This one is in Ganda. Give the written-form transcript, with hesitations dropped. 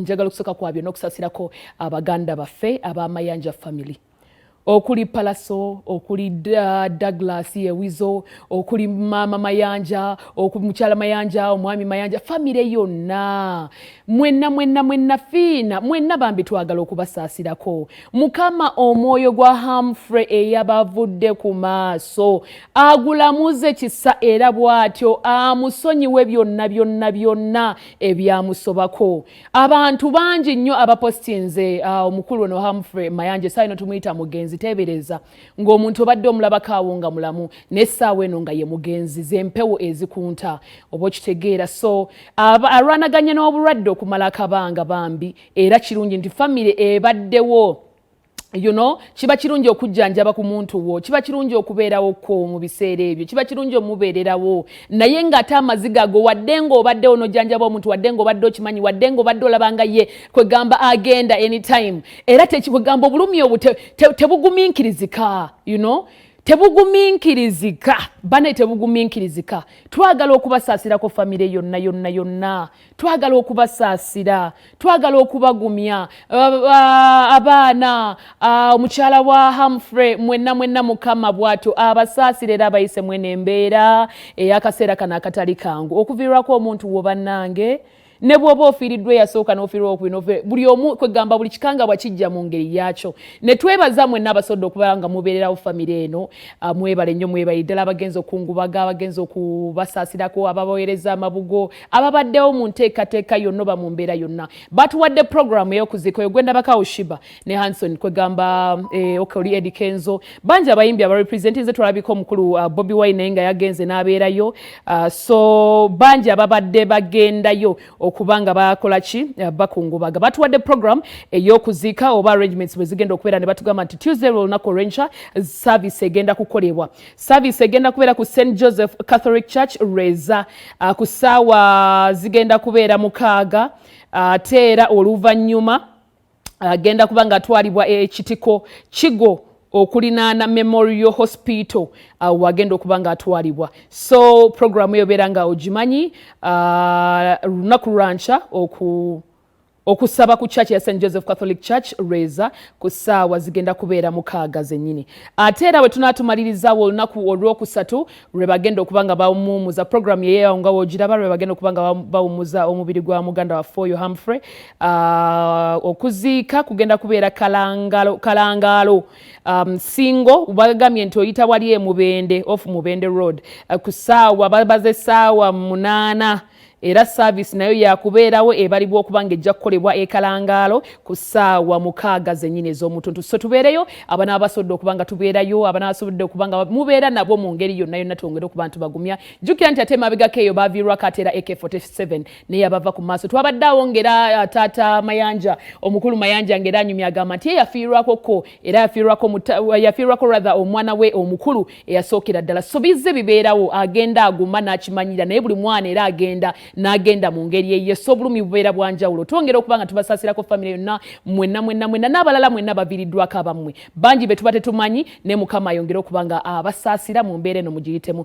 Njagala kusooka kwabyo n'okusaasirako abaganda baffe aba Mayanja Family. Okuli Palaso, okuli Douglas Yewizo, okuli Mama Mayanja, okuli Mukyala Mayanja, Omwami Mayanja, family yonna. Mwenna fiina, mwenna bambi twagala okubasaasirako. Mukama omwoyo gwa Humphrey eyabavudde ku maaso. Agulamuze kisa era bw'atyo amusonyiwe byonna ebyamusobako. Abantu bangi nnyo abapostinze omukulu ono Humphrey Mayanja sayino tumuyita mugenzi tebereza ng'omuntu obadde omulabako awo nga mulamu n'essaawa eno nga ye mugenzi z'empewo ezikunta oba okitegeera so alwanaganye n'obulwadde okumala akabanga bambi era kirungi nti family ebaddewo kiba kirungi okujjanjaba ku muntu wo kiba kirungi okubeerawo ko mu biseera ebyo kiba kirungi omubeererawo naye ng'ate amaziga go wadde ng'obadde onojjanjaba omuntu wadde ng'obadde okimanyi wadde ng'obadde olabanga ye kwegamba agenda anytime era tekikwegamba obulumi obwo tebugumiikirizika tebugumiikirizika bane tebugumiikirizika twagala okubasaasirako family yonna twagala okubasaasira twagala okubagumya abaana omukyala wa Humphrey mwenna mukama bw'atyo abasaasira era abayise mwene embeera ey'akaseera kano akatali kangu okuviirwako omuntu wo bannange ne bw'oba ofiiriddwa eyasooka n'ofiirwa okubiri buli omu kwegamba buli kikangabwa kijja mu ngeri yaakyo ne twebaza mwenna abasodde okuba nga mubeererawo famire eno mwebale nnyo mwebale ddala abagenzi okungubaga abagenzi okubasaasirako ababowereza amabugo ababaddewo mu nteekateeka yonna oba mu mbeera yonna batuwadde programu ey'okuziika oyo Gwenda Bakawushiba ne Hanson kwegamba okoli Eddie Kenzo bangi abayimbi abarepresentinze tulabika omukulu Bobi Wine nga yagenze n'abeerayo so bangi ababadde bagendayo okubanga bakola ki bakungubaga batuwadde program ey'okuziika oba arrangements bwe zigenda okubeera ne batugamba nti Tuesday olunaku olw'enkya service egenda kukolebwa service egenda kubeera ku St. Joseph Catholic Church Reza ku ssaawa zigenda kubeera 6 ate era oluvannyuma agenda kuba nga atwalibwa ekitiko Kigo okulinaana Memorial Hospital wagenda okuba nga atwalibwa so programu eyo beera nga ogimanyi lunaku lwankya okusaba ku church ya St. Joseph Catholic Church Reza ku ssaawa zigenda kubeera 6 zennyini ate era bwe tunaatumalirizawo olunaku olwokusatu lwe bagenda okuba nga bawumuza programu yeeyawo nga wogiraba lwe bagenda okuba nga bawumuza omubiri gwa muganda waffe oyo Humphrey okuziika kugenda kubeera Kalangaalo Singo bagambye nti oyita wali e Mubende off Mubende Road ku ssaawa babaze essaawa 8 era service nayo yakubeerawo ebalibwa okuba nga ejja kukolebwa e Kalangaalo ku ssaawa 6 zennyini ez'omutuntu so tubeereyo abana abasodde okuba nga tubeerayo abana abasobodde okuba nga mubeera nabo mu ngeri yonna twongere okuba nti bagumya jjukira nti ate emabegako eyo baaviirwako ate era AK47 naye abava ku maaso twabadde awo ng'era taata Mayanja omukulu Mayanja ng'era anyumya agamba nti yafiirwako era yafiirwako rather omwana we omukulu eyasookera ddala so bizze bibeerawo agenda aguma n'akimanyira naye buli mwana era agenda n'agenda mu ngeri eye so bulumi bubeera bwanjawulo twongera okuba nga tubasaasirako family yonna mwenna n'abalala mwenna baviiriddwako abammwe bangi be tuba tetumanyi ne Mukama ayongere okuba nga abasaasira mu mbeera eno mugiyitemu